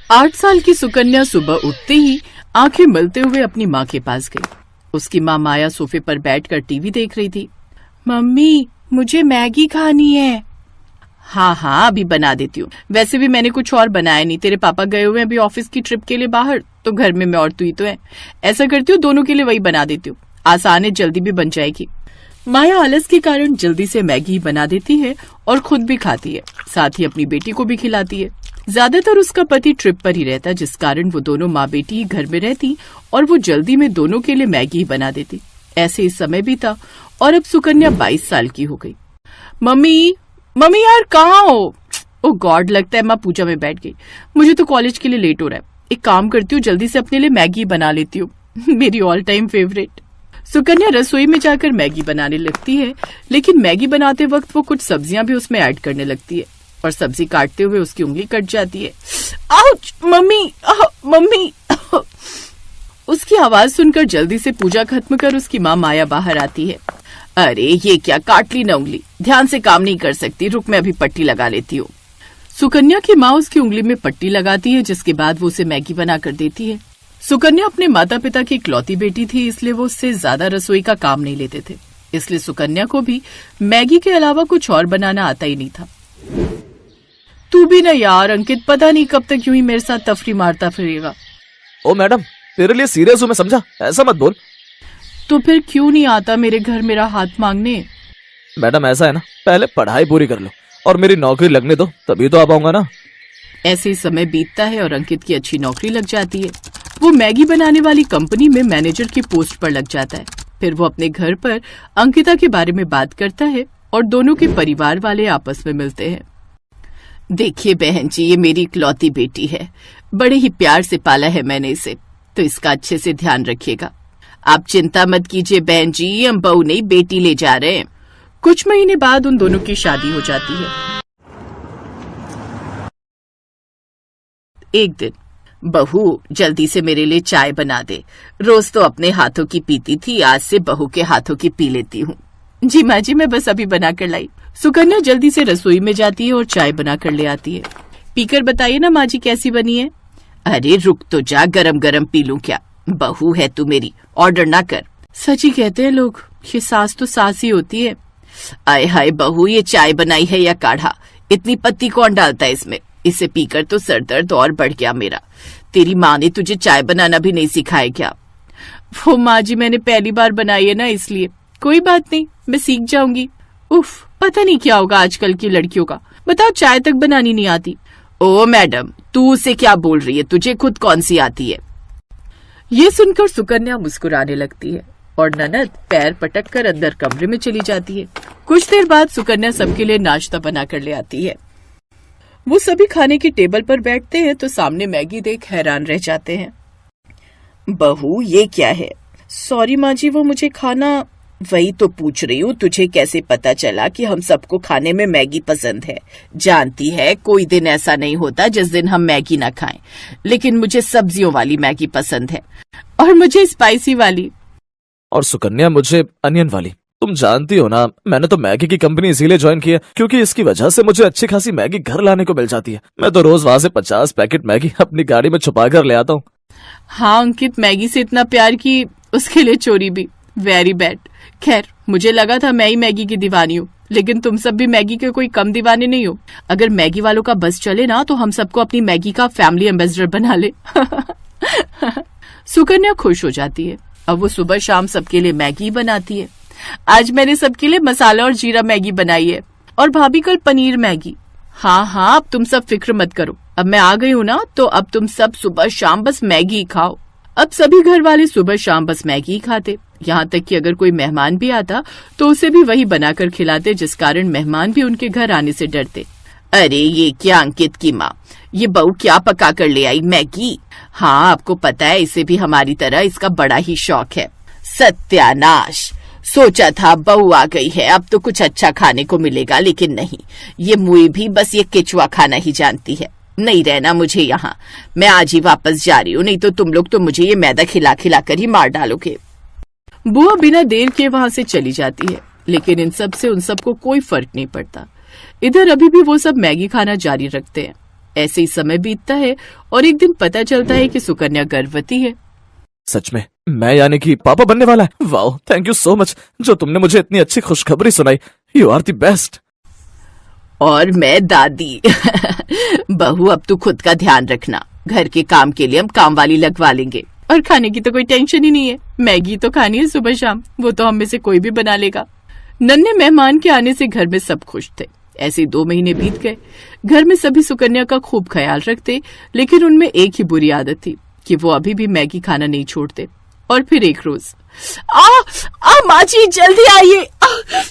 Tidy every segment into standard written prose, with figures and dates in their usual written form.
8 साल की सुकन्या सुबह उठते ही आंखें मलते हुए अपनी माँ के पास गई। उसकी माँ माया सोफे पर बैठकर टीवी देख रही थी। मम्मी, मुझे मैगी खानी है। हाँ, अभी बना देती हूँ। वैसे भी मैंने कुछ और बनाया नहीं, तेरे पापा गए हुए हैं अभी ऑफिस की ट्रिप के लिए बाहर, तो घर में मैं और तू ही तो है। ऐसा करती हूँ, दोनों के लिए वही बना देती हूँ, आसान है, जल्दी भी बन जाएगी। माया आलस के कारण जल्दी से मैगी बना देती है और खुद भी खाती है, साथ ही अपनी बेटी को भी खिलाती है। ज्यादातर उसका पति ट्रिप पर ही रहता, जिस कारण वो दोनों माँ बेटी ही घर में रहती और वो जल्दी में दोनों के लिए मैगी बना देती। ऐसे ही समय बीता और अब सुकन्या 22 साल की हो गई। मम्मी यार कहाँ हो? ओ गॉड, लगता है माँ पूजा में बैठ गई। मुझे तो कॉलेज के लिए लेट हो रहा है। एक काम करती हूँ, जल्दी से अपने लिए मैगी बना लेती हूँ। मेरी ऑल टाइम फेवरेट। सुकन्या रसोई में जाकर मैगी बनाने लगती है, लेकिन मैगी बनाते वक्त वो कुछ सब्जियां भी उसमें ऐड करने लगती है और सब्जी काटते हुए उसकी उंगली कट जाती है। Ouch mummy. उसकी आवाज सुनकर जल्दी से पूजा खत्म कर उसकी माँ माया बाहर आती है। अरे ये क्या, काट ली ना उंगली, ध्यान से काम नहीं कर सकती, रुक मैं अभी पट्टी लगा लेती हूँ। सुकन्या की माँ उसकी उंगली में पट्टी लगाती है, जिसके बाद वो उसे मैगी बना कर देती है। सुकन्या अपने माता पिता की इकलौती बेटी थी, इसलिए वो उससे ज्यादा रसोई का काम नहीं लेते थे, इसलिए सुकन्या को भी मैगी के अलावा कुछ और बनाना आता ही नहीं था। तू भी ना यार अंकित, पता नहीं कब तक यूं ही मेरे साथ तफरी मारता फिरेगा। ओ मैडम, तेरे लिए सीरियस हूँ मैं, समझा? ऐसा मत बोल। तो फिर क्यों नहीं आता मेरे घर मेरा हाथ मांगने? मैडम ऐसा है ना, पहले पढ़ाई पूरी कर लो और मेरी नौकरी लगने दो, तभी तो आ पाऊंगा ना। ऐसे ही समय बीतता है और अंकित की अच्छी नौकरी लग जाती है। वो मैगी बनाने वाली कंपनी में मैनेजर की पोस्ट पर लग जाता है। फिर वो अपने घर पर अंकिता के बारे में बात करता है और दोनों के परिवार वाले आपस में मिलते हैं। देखिए बहन जी, ये मेरी इकलौती बेटी है, बड़े ही प्यार से पाला है मैंने इसे, तो इसका अच्छे से ध्यान रखिएगा। आप चिंता मत कीजिए बहन जी, हम बहू नहीं बेटी ले जा रहे हैं। कुछ महीने बाद उन दोनों की शादी हो जाती है। एक दिन, बहू जल्दी से मेरे लिए चाय बना दे, रोज तो अपने हाथों की पीती थी, आज से बहू के हाथों की पी लेती हूँ। जी माँ जी, मैं बस अभी बना कर लाई। सुकन्या जल्दी से रसोई में जाती है और चाय बना कर ले आती है। पीकर बताइए ना माँ जी कैसी बनी है। अरे रुक तो जा, गरम गरम पी लूं क्या, बहू है तू मेरी, ऑर्डर ना कर। सच ही कहते हैं लोग, ये सास तो सास ही होती है। आय हाय बहू, ये चाय बनाई है या काढ़ा, इतनी पत्ती कौन डालता है इसमें, इसे पीकर तो सर दर्द और बढ़ गया मेरा। तेरी माँ ने तुझे चाय बनाना भी नहीं सिखाया क्या? वो माँ जी मैंने पहली बार बनाई है ना, इसलिए। कोई बात नहीं, मैं सीख जाऊंगी। उफ, पता नहीं क्या होगा आजकल की लड़कियों का, बताओ चाय तक बनानी नहीं आती। ओ मैडम, तू उसे क्या बोल रही है, तुझे खुद कौन सी आती है? ये सुनकर सुकन्या मुस्कुराने लगती है और ननद पैर पटक कर अंदर कमरे में चली जाती है। कुछ देर बाद सुकन्या सबके लिए नाश्ता बना कर ले आती है। वो सभी खाने की टेबल पर बैठते हैं तो सामने मैगी देख हैरान रह जाते हैं। बहू ये क्या है? सॉरी माँ जी, वो मुझे खाना। वही तो पूछ रही हूँ, तुझे कैसे पता चला कि हम सबको खाने में मैगी पसंद है? जानती है कोई दिन ऐसा नहीं होता जिस दिन हम मैगी ना खाएं, लेकिन मुझे सब्जियों वाली मैगी पसंद है और मुझे स्पाइसी वाली। और सुकन्या मुझे अनियन वाली। तुम जानती हो ना, मैंने तो मैगी की कंपनी इसीलिए ज्वाइन की है क्योंकि इसकी वजह से मुझे अच्छी खासी मैगी घर लाने को मिल जाती है। मैं तो रोज वहाँ से 50 पैकेट मैगी अपनी गाड़ी में छुपा कर ले आता हूँ। हाँ अंकित, मैगी से इतना प्यार की उसके लिए चोरी भी, वेरी बैड। खैर, मुझे लगा था मैं ही मैगी की दीवानी हूँ, लेकिन तुम सब भी मैगी के कोई कम दीवाने नहीं हो। अगर मैगी वालों का बस चले ना तो हम सबको अपनी मैगी का फैमिली एम्बेसडर बना ले। सुकन्या खुश हो जाती है। अब वो सुबह शाम सबके लिए मैगी बनाती है। आज मैंने सबके लिए मसाला और जीरा मैगी बनाई है और भाभी कल पनीर मैगी। हाँ, अब तुम सब फिक्र मत करो, अब मैं आ गई हूँ ना, तो अब तुम सब सुबह शाम बस मैगी खाओ। अब सभी घर वाले सुबह शाम बस मैगी ही खाते, यहाँ तक कि अगर कोई मेहमान भी आता तो उसे भी वही बनाकर खिलाते, जिस कारण मेहमान भी उनके घर आने से डरते। अरे ये क्या अंकित की माँ, ये बहू क्या पका कर ले आई, मैगी? हाँ आपको पता है, इसे भी हमारी तरह इसका बड़ा ही शौक है। सत्यानाश, सोचा था बहू आ गई है अब तो कुछ अच्छा खाने को मिलेगा, लेकिन नहीं, ये मुई भी बस ये केचुआ खाना ही जानती है। नहीं रहना मुझे यहाँ, मैं आज ही वापस जा रही हूँ, नहीं तो तुम लोग तो मुझे ये मैदा खिला खिला कर ही मार डालोगे। बुआ बिना देर के वहां से चली जाती है, लेकिन इन सब से उन सबको कोई फर्क नहीं पड़ता। इधर अभी भी वो सब मैगी खाना जारी रखते हैं। ऐसे ही समय बीतता है और एक दिन पता चलता है कि सुकन्या गर्भवती है। सच में मैं यानी कि पापा बनने वाला है। Wow, thank you so much जो तुमने मुझे इतनी अच्छी खुशखबरी सुनाई। You are the best. और मैं दादी। बहू, अब तू खुद का ध्यान रखना। घर के काम के लिए हम काम वाली लगवा लेंगे और खाने की तो कोई टेंशन ही नहीं है। मैगी तो खानी है सुबह शाम, वो तो हम में से कोई भी बना लेगा। नन्हे मेहमान के आने से घर में सब खुश थे। ऐसे 2 महीने बीत गए। घर में सभी सुकन्या का खूब ख्याल रखते, लेकिन उनमें एक ही बुरी आदत थी कि वो अभी भी मैगी खाना नहीं छोड़ते। और फिर एक रोज, माँ जी जल्दी आइए,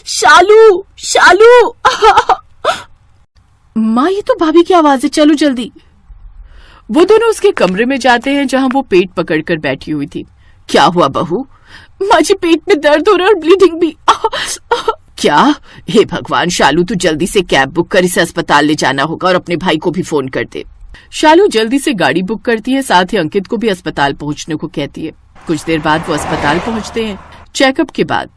शालू शालू। माँ, ये तो भाभी की आवाज है, चलो जल्दी। वो दोनों उसके कमरे में जाते हैं जहां वो पेट पकड़कर बैठी हुई थी। क्या हुआ बहू? माँ जी, पेट में दर्द हो रहा है और ब्लीडिंग भी। क्या? हे भगवान, शालू तू जल्दी से कैब बुक कर, इसे अस्पताल ले जाना होगा और अपने भाई को भी फोन कर दे। शालू जल्दी से गाड़ी बुक करती है, साथ ही अंकित को भी अस्पताल पहुंचने को कहती है। कुछ देर बाद वो अस्पताल पहुंचते हैं। चेकअप के बाद,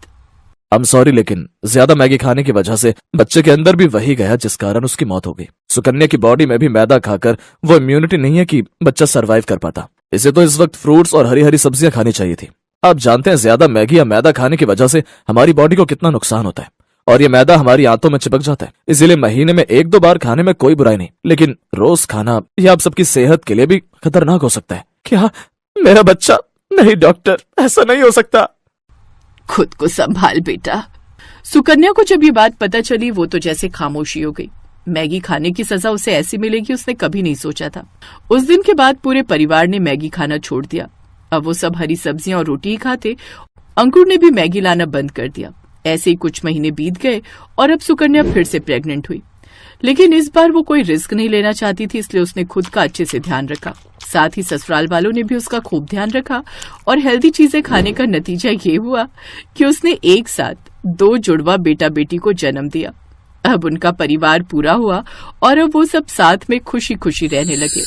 आई एम सॉरी, लेकिन ज्यादा मैगी खाने की वजह से बच्चे के अंदर भी वही गया जिस कारण उसकी मौत हो गई। सुकन्या की बॉडी में भी मैदा खाकर वो इम्यूनिटी नहीं है कि बच्चा सरवाइव कर पाता। इसे तो इस वक्त फ्रूट्स और हरी हरी सब्जियां खानी चाहिए थी। आप जानते हैं ज्यादा मैगी या मैदा खाने की वजह से हमारी बॉडी को कितना नुकसान होता है, और ये मैदा हमारी आंतों में चिपक जाता है। इसीलिए महीने में 1-2 बार खाने में कोई बुराई नहीं, लेकिन रोज खाना यह आप सबकी सेहत के लिए भी खतरनाक हो सकता है। क्या मेरा बच्चा? नहीं डॉक्टर, ऐसा नहीं हो सकता। खुद को संभाल बेटा। सुकन्या को जब ये बात पता चली, वो तो जैसे खामोशी हो गई। मैगी खाने की सजा उसे ऐसी मिलेगी उसने कभी नहीं सोचा था। उस दिन के बाद पूरे परिवार ने मैगी खाना छोड़ दिया। अब वो सब हरी सब्जियां और रोटी ही खाते। अंकुर ने भी मैगी लाना बंद कर दिया। ऐसे ही कुछ महीने बीत गए और अब सुकन्या फिर से प्रेग्नेंट हुई, लेकिन इस बार वो कोई रिस्क नहीं लेना चाहती थी, इसलिए उसने खुद का अच्छे से ध्यान रखा। साथ ही ससुराल वालों ने भी उसका खूब ध्यान रखा और हेल्दी चीजें खाने का नतीजा ये हुआ कि उसने एक साथ 2 जुड़वा बेटा बेटी को जन्म दिया। अब उनका परिवार पूरा हुआ और अब वो सब साथ में खुशी खुशी रहने लगे।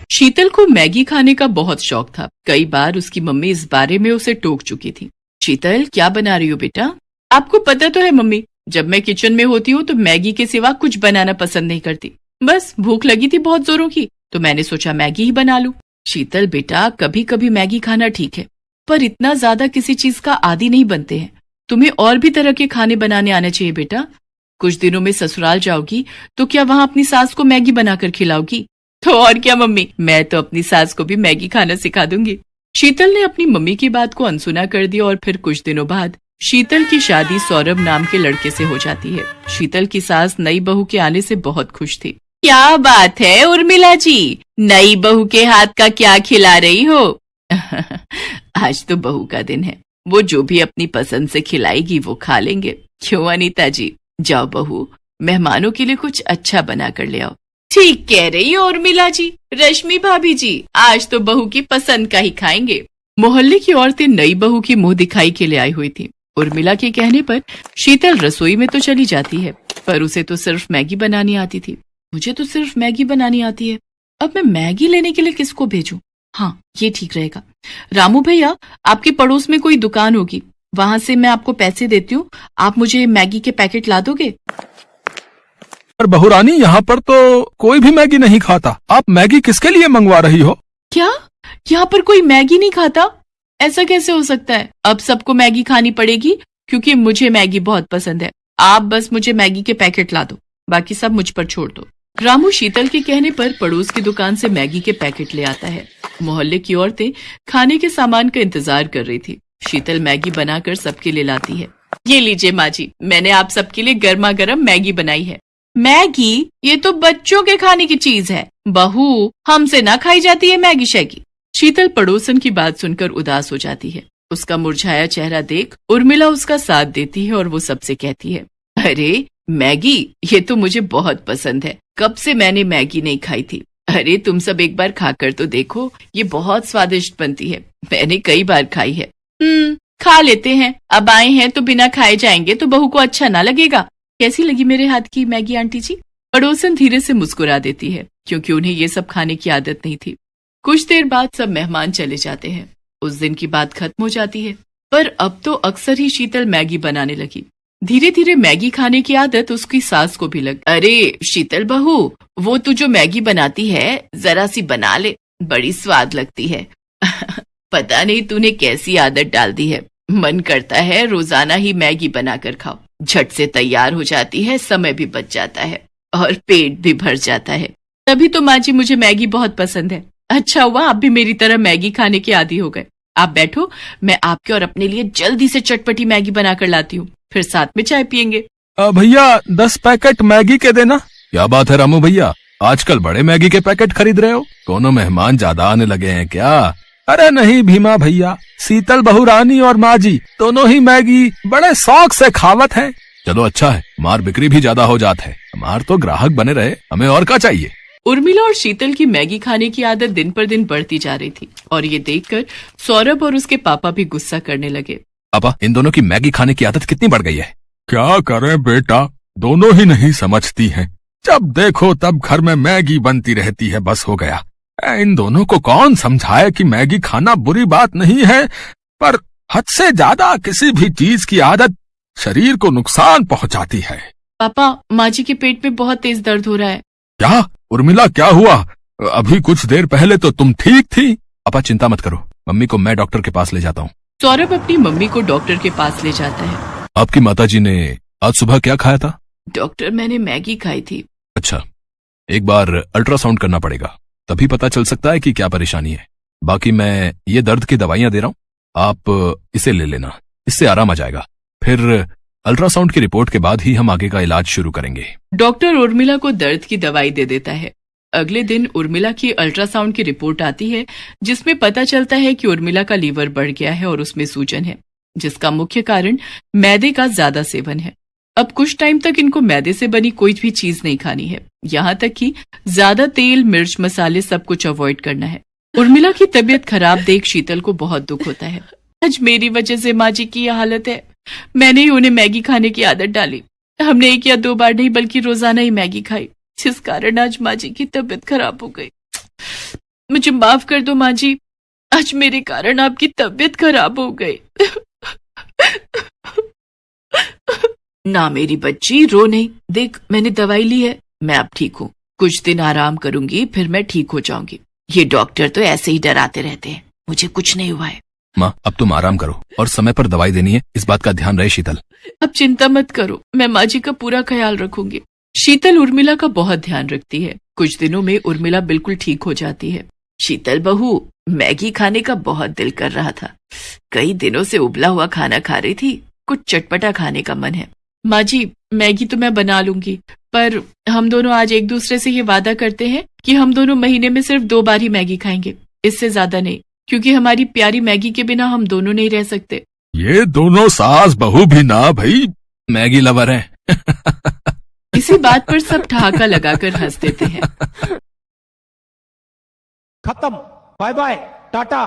शीतल को मैगी खाने का बहुत शौक था। कई बार उसकी मम्मी इस बारे में उसे टोक चुकी थी। शीतल, क्या बना रही हो बेटा? आपको पता तो है मम्मी, जब मैं किचन में होती हूँ तो मैगी के सिवा कुछ बनाना पसंद नहीं करती। बस भूख लगी थी बहुत जोरों की, तो मैंने सोचा मैगी ही बना लूं। शीतल बेटा, कभी कभी मैगी खाना ठीक है, पर इतना ज्यादा किसी चीज का आदी नहीं बनते हैं। तुम्हें और भी तरह के खाने बनाने आने चाहिए बेटा। कुछ दिनों में ससुराल जाओगी तो क्या वहाँ अपनी सास को मैगी बनाकर खिलाओगी? तो और क्या मम्मी, मैं तो अपनी सास को भी मैगी खाना सिखा दूंगी। शीतल ने अपनी मम्मी की बात को अनसुना कर दिया और फिर कुछ दिनों बाद शीतल की शादी सौरभ नाम के लड़के से हो जाती है। शीतल की सास नई बहू के आने से बहुत खुश थी। क्या बात है उर्मिला जी, नई बहू के हाथ का क्या खिला रही हो? आज तो बहू का दिन है, वो जो भी अपनी पसंद से खिलाएगी वो खा लेंगे। क्यों अनीता जी? जाओ बहू, मेहमानों के लिए कुछ अच्छा बना कर ले आओ। ठीक कह रही हो उर्मिला जी। रश्मि भाभी जी, आज तो बहू की पसंद का ही खाएंगे। मोहल्ले की औरतें नई बहू की मुंह दिखाई के लिए आई हुई थी। उर्मिला के कहने पर शीतल रसोई में तो चली जाती है, पर उसे तो सिर्फ मैगी बनानी आती थी। मुझे तो सिर्फ मैगी बनानी आती है, अब मैं मैगी लेने के लिए किसको भेजूं? हाँ, ये ठीक रहेगा। रामू भैया, आपके पड़ोस में कोई दुकान होगी, वहां से मैं आपको पैसे देती हूँ, आप मुझे मैगी के पैकेट ला दोगे? पर बहुरानी, यहाँ पर तो कोई भी मैगी नहीं खाता। आप मैगी किसके लिए मंगवा रही हो? क्या यहाँ पर कोई मैगी नहीं खाता? ऐसा कैसे हो सकता है? अब सबको मैगी खानी पड़ेगी क्योंकि मुझे मैगी बहुत पसंद है। आप बस मुझे मैगी के पैकेट ला दो, बाकी सब मुझ पर छोड़ दो। रामू शीतल के कहने पर पड़ोस की दुकान से मैगी के पैकेट ले आता है। मोहल्ले की औरतें खाने के सामान का इंतजार कर रही थी। शीतल मैगी बनाकर सबके लिए लाती है। ये लीजिए माँ जी, मैंने आप सबके लिए गर्मा गर्म मैगी बनाई है। मैगी? ये तो बच्चों के खाने की चीज है बहू, हमसे ना खाई जाती है मैगी शैगी। शीतल पड़ोसन की बात सुनकर उदास हो जाती है। उसका मुरझाया चेहरा देख उर्मिला उसका साथ देती है और वो सबसे कहती है, अरे मैगी, ये तो मुझे बहुत पसंद है, कब से मैंने मैगी नहीं खाई थी। अरे तुम सब एक बार खाकर तो देखो, ये बहुत स्वादिष्ट बनती है, मैंने कई बार खाई है। खा लेते हैं, अब आए हैं तो बिना खाए जाएंगे तो बहू को अच्छा ना लगेगा। कैसी लगी मेरे हाथ की मैगी आंटी जी? पड़ोसन धीरे से मुस्कुरा देती है, क्योंकि उन्हें ये सब खाने की आदत नहीं थी। कुछ देर बाद सब मेहमान चले जाते हैं। उस दिन की बात खत्म हो जाती है। पर अब तो अक्सर ही शीतल मैगी बनाने लगी। धीरे धीरे मैगी खाने की आदत उसकी सास को भी लग। अरे शीतल बहू, वो तू जो मैगी बनाती है जरा सी बना ले, बड़ी स्वाद लगती है। पता नहीं तूने कैसी आदत डाल दी है, मन करता है रोजाना ही मैगी बनाकर खाओ। झट से तैयार हो जाती है, समय भी बच जाता है और पेट भी भर जाता है। तभी तो माँ जी मुझे मैगी बहुत पसंद है। अच्छा हुआ आप भी मेरी तरह मैगी खाने के आदी हो गए। आप बैठो, मैं आपके और अपने लिए जल्दी से चटपटी मैगी बनाकर लाती हूँ, फिर साथ में चाय पियेंगे। भैया 10 पैकेट मैगी के देना। क्या बात है रामू भैया, आजकल बड़े मैगी के पैकेट खरीद रहे हो? कोनो मेहमान ज्यादा आने लगे हैं क्या? अरे नहीं भीमा भैया, शीतल बहू रानी और माँ जी दोनों ही मैगी बड़े शौक से खावत हैं। चलो अच्छा है, हमार बिक्री भी ज्यादा हो जात है, हमार तो ग्राहक बने रहे, हमें और क्या चाहिए। उर्मिला और शीतल की मैगी खाने की आदत दिन पर दिन बढ़ती जा रही थी और ये देखकर सौरभ और उसके पापा भी गुस्सा करने लगे। पापा, इन दोनों की मैगी खाने की आदत कितनी बढ़ गई है। क्या करें बेटा, दोनों ही नहीं समझती हैं। जब देखो तब घर में मैगी बनती रहती है, बस हो गया। इन दोनों को कौन समझाए कि मैगी खाना बुरी बात नहीं है, पर हद से ज्यादा किसी भी चीज की आदत शरीर को नुकसान पहुंचाती है। पापा, माँ जी के पेट में बहुत तेज दर्द हो रहा है। क्या उर्मिला, क्या हुआ? अभी कुछ देर पहले तो तुम ठीक थी। पापा चिंता मत करो, मम्मी को मैं डॉक्टर के पास ले जाता हूँ। सौरभ अपनी मम्मी को डॉक्टर के पास ले जाता है। आपकी माताजी ने आज सुबह क्या खाया था? डॉक्टर, मैंने मैगी खाई थी। अच्छा, एक बार अल्ट्रासाउंड करना पड़ेगा, तभी पता चल सकता है कि क्या परेशानी है। बाकी मैं ये दर्द की दवाइयां दे रहा हूँ, आप इसे ले लेना, इससे आराम आ जाएगा। फिर अल्ट्रासाउंड की रिपोर्ट के बाद ही हम आगे का इलाज शुरू करेंगे। डॉक्टर उर्मिला को दर्द की दवाई दे देता है। अगले दिन उर्मिला की अल्ट्रासाउंड की रिपोर्ट आती है, जिसमें पता चलता है कि उर्मिला का लीवर बढ़ गया है और उसमें सूजन है, जिसका मुख्य कारण मैदे का ज्यादा सेवन है। अब कुछ टाइम तक इनको मैदे से बनी कोई भी चीज नहीं खानी है, यहाँ तक कि ज्यादा तेल, मिर्च, मसाले सब कुछ अवॉइड करना है। उर्मिला की तबीयत खराब देख शीतल को बहुत दुख होता है। आज मेरी वजह से माँ जी की यह हालत है। मैंने ही उन्हें मैगी खाने की आदत डाली। हमने 1 या 2 बार नहीं बल्कि रोजाना ही मैगी खाई, जिस कारण आज माँ जी की तबीयत खराब हो गई। मुझे माफ कर दो माँ जी, आज मेरे कारण आपकी तबीयत खराब हो गई। ना मेरी बच्ची, रो नहीं, देख मैंने दवाई ली है, मैं अब ठीक हूँ। कुछ दिन आराम करूंगी, फिर मैं ठीक हो जाऊंगी। ये डॉक्टर तो ऐसे ही डराते रहते हैं, मुझे कुछ नहीं हुआ है। माँ, अब तुम आराम करो और समय पर दवाई देनी है, इस बात का ध्यान रहे शीतल। अब चिंता मत करो, मैं माँ जी का पूरा ख्याल रखूंगी। शीतल उर्मिला का बहुत ध्यान रखती है। कुछ दिनों में उर्मिला बिल्कुल ठीक हो जाती है। शीतल बहू, मैगी खाने का बहुत दिल कर रहा था, कई दिनों से उबला हुआ खाना खा रही थी, कुछ चटपटा खाने का मन है। माँ जी, मैगी तो मैं बना लूंगी, पर हम दोनों आज एक दूसरे से ये वादा करते हैं कि हम दोनों महीने में सिर्फ 2 बार ही मैगी खाएंगे, इससे ज्यादा नहीं, क्योंकि हमारी प्यारी मैगी के बिना हम दोनों नहीं रह सकते। ये दोनों सास बहू भी ना भाई मैगी लवर हैं। इसी बात पर सब ठहाका लगाकर हंस देते हैं। खत्म, बाय बाय, टाटा।